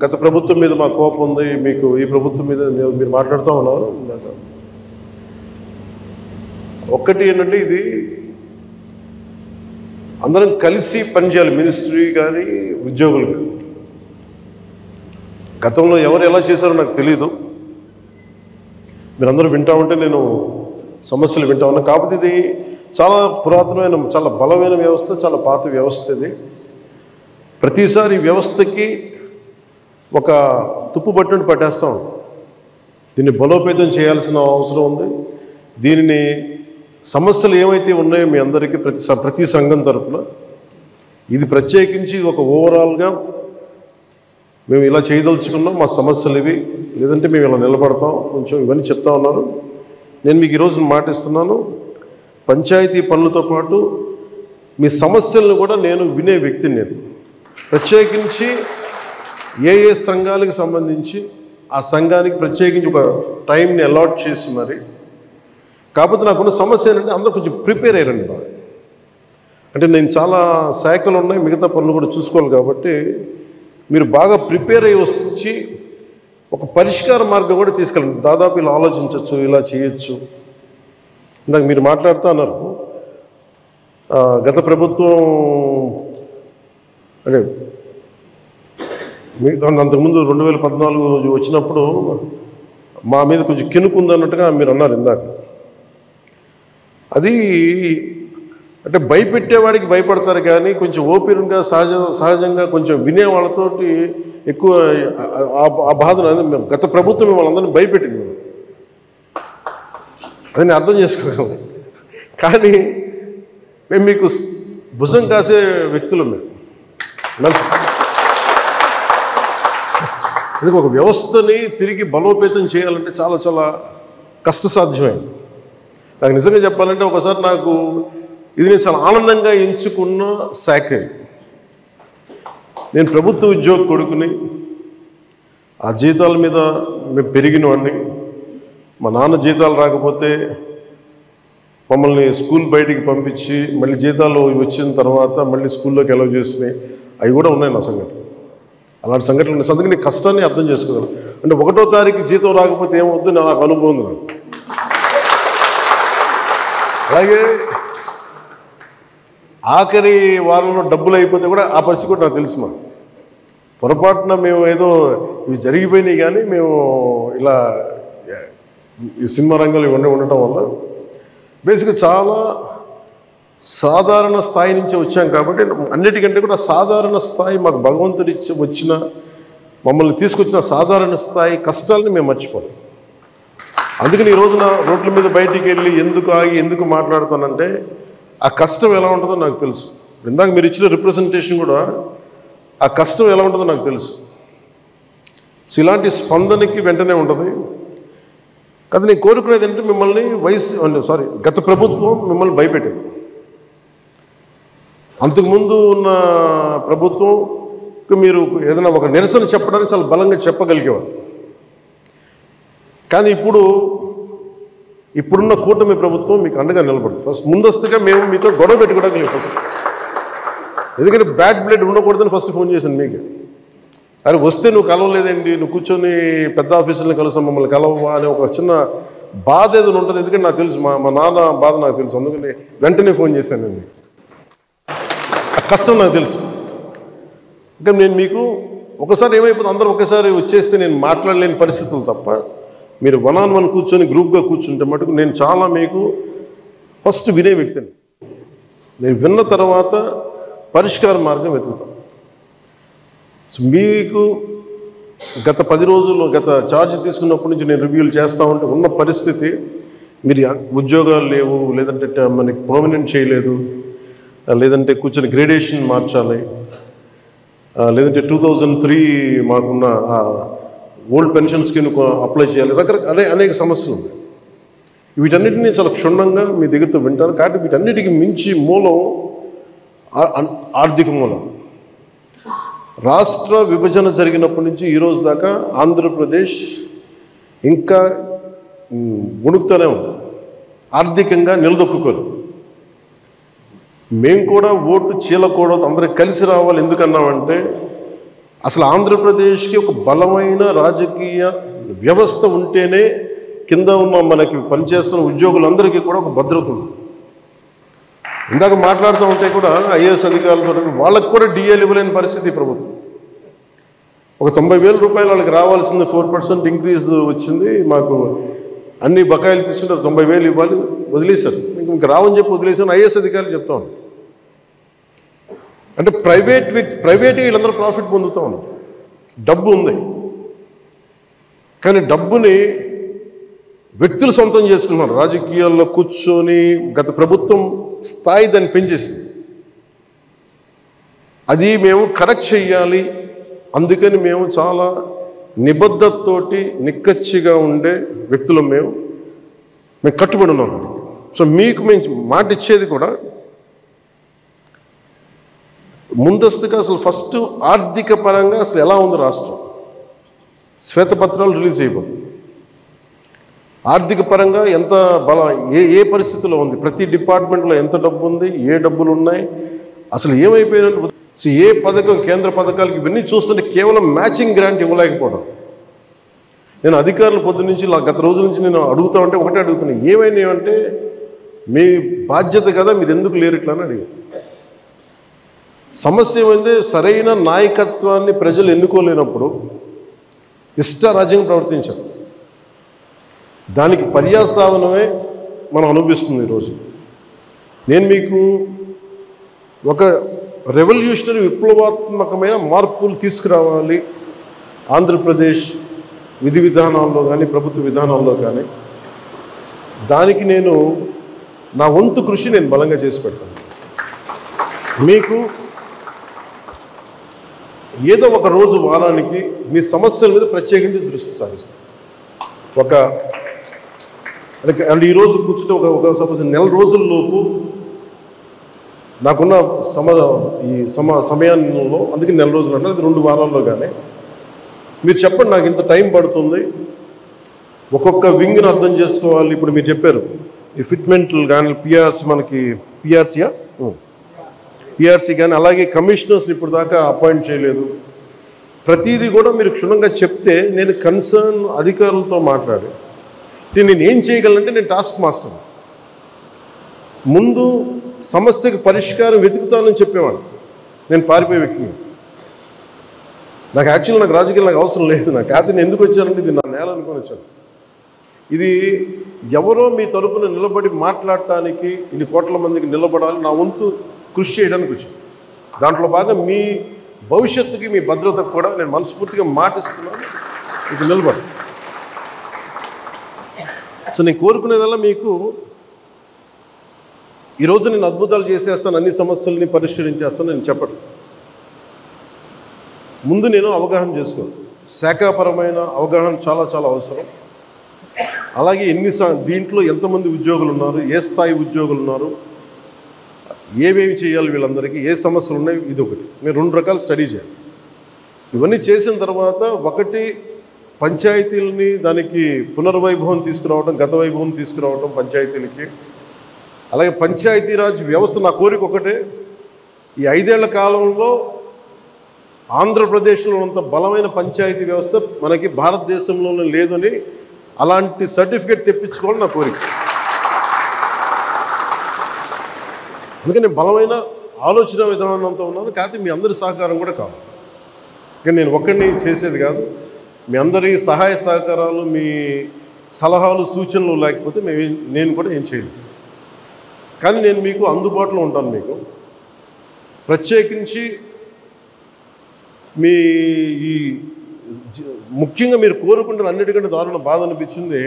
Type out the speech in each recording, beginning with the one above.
గత ప్రభుత్వం మీద మా కోపం ఉంది, మీకు ఈ ప్రభుత్వం మీద మీరు మాట్లాడుతూ ఉన్నారు. ఒక్కటి ఏంటంటే, ఇది అందరం కలిసి పనిచేయాలి, మినిస్ట్రీ కానీ ఉద్యోగులు కానీ. గతంలో ఎవరు ఎలా చేశారో నాకు తెలీదు, మీరందరూ వింటా ఉంటే నేను సమస్యలు వింటా ఉన్నా. కాకపోతే ఇది చాలా పురాతనమైన, చాలా బలమైన వ్యవస్థ, చాలా పాత వ్యవస్థ. ఇది ప్రతిసారి వ్యవస్థకి ఒక తుప్పు పట్టినట్టు పట్టేస్తాం. దీన్ని బలోపేతం చేయాల్సిన అవసరం ఉంది. దీనిని సమస్యలు ఏమైతే ఉన్నాయో మీ అందరికీ ప్రతి సంఘం తరఫున ఇది ప్రత్యేకించి ఒక ఓవరాల్గా మేము ఇలా చేయదలుచుకున్నాం, మా సమస్యలు ఇవి, లేదంటే మేము ఇలా నిలబడతాం, కొంచెం ఇవన్నీ చెప్తా ఉన్నారు. నేను మీకు ఈరోజు మాటిస్తున్నాను, పంచాయతీ పనులతో పాటు మీ సమస్యలను కూడా నేను వినే వ్యక్తిని. నేను ప్రత్యేకించి ఏ సంఘాలకు సంబంధించి ఆ సంఘానికి ప్రత్యేకించి ఒక టైంని అలాట్ చేసి మరి. కాకపోతే నాకున్న సమస్య ఏంటంటే, అందరూ కొంచెం ప్రిపేర్ అయ్యారండి బాగా. అంటే నేను చాలా శాఖలు ఉన్నాయి, మిగతా పనులు కూడా చూసుకోవాలి. కాబట్టి మీరు బాగా ప్రిపేర్ అయ్యి వచ్చి ఒక పరిష్కార మార్గం కూడా తీసుకెళ్ళండి. దాదాపు ఇలా ఆలోచించవచ్చు, ఇలా చేయొచ్చు. ఇందాక మీరు మాట్లాడుతూ అన్నారు, గత ప్రభుత్వం అంటే అంతకుముందు 2014 వచ్చినప్పుడు మా మీద కొంచెం కినుకుందన్నట్టుగా మీరు అన్నారు ఇందాక. అది అంటే భయపెట్టేవాడికి భయపడతారు కానీ కొంచెం ఓపెన్గా సహజంగా కొంచెం వినే వాళ్ళతోటి ఎక్కువ ఆ బాధను మేము గత ప్రభుత్వం మిమ్మల్ని అందరినీ భయపెట్టింది, అది నేను అర్థం చేసుకోగలను. కానీ మేము మీకు భుజం కాసే వ్యక్తులు. మేము ఇది ఒక వ్యవస్థని తిరిగి బలోపేతం చేయాలంటే చాలా చాలా కష్టసాధ్యమైంది. నాకు నిజంగా చెప్పాలంటే ఒకసారి నాకు ఇది నేను చాలా ఆనందంగా ఎంచుకున్న శాఖ. నేను ప్రభుత్వ ఉద్యోగ కొడుకుని, ఆ జీతాల మీద మేము పెరిగిన వాడిని. మా నాన్న జీతాలు రాకపోతే మమ్మల్ని స్కూల్ బయటికి పంపించి మళ్ళీ జీతాలు వచ్చిన తర్వాత మళ్ళీ స్కూల్లోకి అలౌ చేసినాయి, అవి కూడా ఉన్నాయి నా సంఘటన. అలాంటి సంఘటనలు ఉన్నాయి. అందుకని కష్టాన్ని అర్థం చేసుకోగలను. అంటే 1వ తారీఖు జీతం రాకపోతే ఏమవుద్దు నాకు అనుభవం ఉంది. నాకు అలాగే ఆఖరి వారంలో డబ్బులు అయిపోతే కూడా ఆ పరిస్థితి కూడా నాకు తెలుసు. మా పొరపాటున మేము ఏదో ఇవి జరిగిపోయినాయి కానీ మేము ఇలా ఈ సినిమా రంగంలో ఇవన్నీ ఉండటం వల్ల బేసిక్గా చాలా సాధారణ స్థాయి నుంచి వచ్చాం. కాబట్టి అన్నిటికంటే కూడా సాధారణ స్థాయి మాకు భగవంతుడి వచ్చిన మమ్మల్ని తీసుకొచ్చిన సాధారణ స్థాయి కష్టాలని మేము మర్చిపోం. అందుకని ఈ రోజున రోడ్ల మీద బయటికి వెళ్ళి ఎందుకు ఆగి ఎందుకు మాట్లాడుతానంటే ఆ కష్టం ఎలా ఉంటుందో నాకు తెలుసు. ఇందాక మీరు ఇచ్చిన రిప్రజెంటేషన్ కూడా ఆ కష్టం ఎలా ఉంటుందో నాకు తెలుసు. సో ఇలాంటి స్పందనకి వెంటనే ఉంటుంది. కానీ నేను కోరుకునేది ఏంటంటే మిమ్మల్ని గత ప్రభుత్వం మిమ్మల్ని భయపెట్టింది. అంతకుముందు ఉన్న ప్రభుత్వంకి మీరు ఏదైనా ఒక నిరసన చెప్పడానికి చాలా బలంగా చెప్పగలిగేవారు. కానీ ఇప్పుడున్న కూటమి ప్రభుత్వం మీకు అండగా నిలబడుతుంది. ఫస్ట్ ముందస్తుగా మేము మీతో గొడవ పెట్టుకోవడానికి ఫస్ట్, ఎందుకంటే బ్యాడ్ బ్లడ్ ఉండకూడదని ఫస్ట్ ఫోన్ చేశాను మీకు. అరే వస్తే నువ్వు కలవలేదండి, నువ్వు కూర్చొని పెద్ద ఆఫీసులను కలుసాం, మమ్మల్ని కలవవా అనే ఒక చిన్న బాధ ఏదైనా ఉంటుంది. ఎందుకంటే నాకు తెలుసు, మా నాన్న బాధ నాకు తెలుసు. అందుకని వెంటనే ఫోన్ చేశానండి. ఆ కష్టం నాకు తెలుసు. ఇంకా నేను మీకు ఒకసారి ఏమైపోతుంది, అందరూ ఒకేసారి వచ్చేస్తే నేను మాట్లాడలేని పరిస్థితులు తప్ప మీరు 1-on-1 కూర్చొని గ్రూప్గా కూర్చుంటే మటుకు నేను చాలా మీకు ఫస్ట్ వినే వ్యక్తిని. నేను విన్న తర్వాత పరిష్కార మార్గం వెతుకుతాను. సో మీకు గత 10 రోజుల్లో గత ఛార్జ్ తీసుకున్నప్పటి నుంచి నేను రివ్యూలు చేస్తూ ఉంటే ఉన్న పరిస్థితి, మీరు ఉద్యోగాలు లేవు, లేదంటే మనకి పర్మనెంట్ చేయలేదు, లేదంటే కూర్చొని గ్రేడేషన్ మార్చాలి, లేదంటే 2003 మాకున్న ఓల్డ్ పెన్షన్ స్కీమ్ అప్లై చేయాలి, రకరకాల అనేక సమస్యలు ఉన్నాయి. వీటన్నిటినీ చాలా క్షుణ్ణంగా మీ దగ్గరతో వింటాను. కాబట్టి వీటన్నిటికీ మించి మూలం ఆర్థిక మూలం. రాష్ట్ర విభజన జరిగినప్పటి నుంచి ఈరోజు దాకా ఆంధ్రప్రదేశ్ ఇంకా ఉణుకుతూనే ఉంది, ఆర్థికంగా నిలదొక్కుకోలేదు. మేము కూడా ఓటు చీలకూడదు, అందరూ కలిసి రావాలి. ఎందుకన్నామంటే అసలు ఆంధ్రప్రదేశ్కి ఒక బలమైన రాజకీయ వ్యవస్థ ఉంటేనే కింద ఉన్న మనకి పనిచేస్తున్న ఉద్యోగులందరికీ కూడా ఒక భద్రత ఉంది. ఇందాక మాట్లాడుతూ ఉంటే కూడా ఐఏఎస్ అధికారులతో వాళ్ళకు కూడా డిఏలు ఇవ్వలేని పరిస్థితి ప్రభుత్వం. ఒక 90,000 రూపాయలు వాళ్ళకి రావాల్సింది 4% ఇంక్రీజ్ వచ్చింది, మాకు అన్ని బకాయిలు తీసుకుంటారు, 90,000 ఇవ్వాలి, వదిలేశారు. ఇంక రావని చెప్పి వదిలేసాను ఐఏఎస్ అధికారులు చెప్తా ఉన్నాను. అంటే ప్రైవేట్ వీళ్ళందరూ ప్రాఫిట్ పొందుతూ ఉన్నారు. డబ్బు ఉంది, కానీ డబ్బుని వ్యక్తులు సొంతం చేసుకున్నారు. రాజకీయాల్లో కూర్చొని గత ప్రభుత్వం స్థాయి దాన్ని పెంచేసింది. అది మేము కరెక్ట్ చేయాలి, అందుకని మేము చాలా నిబద్ధతతోటి నిక్కచ్చిగా ఉండే వ్యక్తులు మేము కట్టుబడి ఉన్నాం. సో మీకు మేము మాట ఇచ్చేది కూడా ముందస్తుగా అసలు ఫస్ట్ ఆర్థిక పరంగా అసలు ఎలా ఉంది రాష్ట్రం, శ్వేతపత్రాలు రిలీజ్ చేయబోతుంది. ఆర్థిక పరంగా ఎంత ఏ పరిస్థితిలో ఉంది, ప్రతి డిపార్ట్మెంట్లో ఎంత డబ్బు ఉంది, ఏ డబ్బులు ఉన్నాయి, అసలు ఏమైపోయినట్టు, ఏ పథకం, కేంద్ర పథకాలకి ఇవన్నీ చూస్తుంటే కేవలం మ్యాచింగ్ గ్రాంట్ ఇవ్వలేకపోవడం. నేను అధికారులు పొద్దు నుంచి గత రోజుల నుంచి నేను అడుగుతా ఉంటే ఒకటే అడుగుతున్నాను, ఏమైనాయంటే మీ బాధ్యత కదా, మీరు ఎందుకు లేరు ఇట్లా అని అడిగాను. సమస్య ఏమైంది, సరైన నాయకత్వాన్ని ప్రజలు ఎన్నుకోలేనప్పుడు ఇష్టారాజ్యంగా ప్రవర్తించారు. దానికి పర్యాసాధనమే మనం అనుభవిస్తుంది ఈరోజు. నేను మీకు ఒక రెవల్యూషనరీ విప్లవాత్మకమైన మార్పులు తీసుకురావాలి ఆంధ్రప్రదేశ్ విధి విధానాల్లో కానీ ప్రభుత్వ విధానాల్లో కానీ, దానికి నేను నా వంతు కృషి నేను బలంగా చేసి పెడతాను. మీకు ఏదో ఒక రోజు వారానికి మీ సమస్యల మీద ప్రత్యేకించి దృష్టి సారిస్తాను. అంటే ఈరోజు కూర్చుంటే ఒక సపోజ్ నెల రోజుల్లోపు నాకున్న సమయంలో, అందుకే నెల రోజులు అంటే అది 2 వారాల్లో కానీ మీరు చెప్పండి, నాకు ఇంత టైం పడుతుంది, ఒక్కొక్క వింగ్ని అర్థం చేసుకోవాలి. ఇప్పుడు మీరు చెప్పారు ఈ ఫిట్మెంట్లు కానీ పిఆర్సీ, మనకి పిఆర్సీ కానీ, అలాగే కమిషనర్స్ని ఇప్పుడు దాకా అపాయింట్ చేయలేదు. ప్రతిదీ కూడా మీరు క్షుణ్ణంగా చెప్తే నేను కన్సర్న్ అధికారులతో మాట్లాడి నేను ఏం చేయగలనంటే, నేను టాస్క్ మాస్టర్, ముందు సమస్యకు పరిష్కారం వెతుకుతానని చెప్పేవాడు. నేను పారిపోయే వ్యక్తిని. నాకు యాక్చువల్గా నాకు రాజకీయాలు నాకు అవసరం లేదు. నాకు కాదు, నేను ఎందుకు వచ్చానంటే ఇది నా నేల అనుకొని వచ్చాను. ఇది ఎవరో మీ తరపున నిలబడి మాట్లాడటానికి ఇన్ని కోట్ల మందికి నిలబడాలి, నా వంతు కృషి చేయడానికి వచ్చాను. దాంట్లో భాగం మీ భవిష్యత్తుకి, మీ భద్రతకు కూడా నేను మనస్ఫూర్తిగా మాటిస్తున్నాను, ఇది నిలబడి. సో నేను కోరుకునేదల్లా మీకు ఈరోజు నేను అద్భుతాలు చేసేస్తాను, అన్ని సమస్యలని పరిష్కరించేస్తాను నేను చెప్పను. ముందు నేను అవగాహన చేసుకోను. శాఖాపరమైన అవగాహన చాలా చాలా అవసరం. అలాగే దీంట్లో ఎంతమంది ఉద్యోగులు ఉన్నారు, ఏ స్థాయి ఉద్యోగులు ఉన్నారు, ఏమేమి చేయాలి, వీళ్ళందరికీ ఏ సమస్యలు ఉన్నాయి, ఇది ఒకటి. మీరు 2 రకాలు స్టడీ చేయాలి. ఇవన్నీ చేసిన తర్వాత ఒకటి పంచాయతీలని దానికి పునర్వైభవం తీసుకురావడం, గత వైభవం తీసుకురావడం పంచాయతీలకి. అలాగే పంచాయతీరాజ్ వ్యవస్థ, నా కోరిక ఒకటే, ఈ 5 ఏళ్ల కాలంలో ఆంధ్రప్రదేశ్లో ఉన్నంత బలమైన పంచాయతీ వ్యవస్థ మనకి భారతదేశంలోనే లేదని, అలాంటి సర్టిఫికేట్ తెప్పించుకోవడం నా కోరిక. అందుకని బలమైన ఆలోచన విధానంతో ఉన్నాను. కాకపోతే మీ అందరి సహకారం కూడా కావాలి. కానీ నేను ఒక్కడిని చేసేది కాదు. మీ అందరి సహాయ సహకారాలు, మీ సలహాలు, సూచనలు లేకపోతే నేను కూడా ఏం చేయను. కానీ నేను మీకు అందుబాటులో ఉంటాను. మీకు ప్రత్యేకించి మీ ఈ ముఖ్యంగా మీరు కోరుకుంటుంది అన్నిటికంటే దారుణ బాధ అనిపించింది,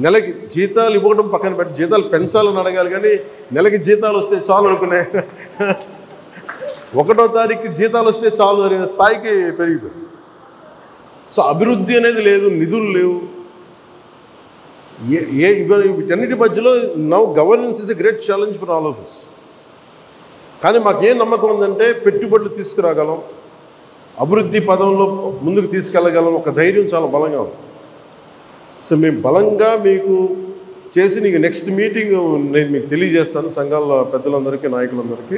నెలకి జీతాలు ఇవ్వడం పక్కన పెట్టి జీతాలు పెంచాలని అడగాలి, కానీ నెలకి జీతాలు వస్తే చాలు అనుకునే 1వ తారీఖు జీతాలు వస్తే చాలు అనే స్థాయికి పెరిగిపోయింది. సో అభివృద్ధి అనేది లేదు, నిధులు లేవు. వీటన్నిటి మధ్యలో now governance is a great challenge for all of us. కానీ మాకేం నమ్మకం ఉందంటే పెట్టుబడులు తీసుకురాగలం, అభివృద్ధి పదంలో ముందుకు తీసుకెళ్ళగలం, ఒక ధైర్యం చాలా బలంగా ఉంది. సో మేము బలంగా మీకు చేసి నీకు నెక్స్ట్ మీటింగ్ నేను మీకు తెలియజేస్తాను, సంఘాల పెద్దలందరికీ, నాయకులందరికీ.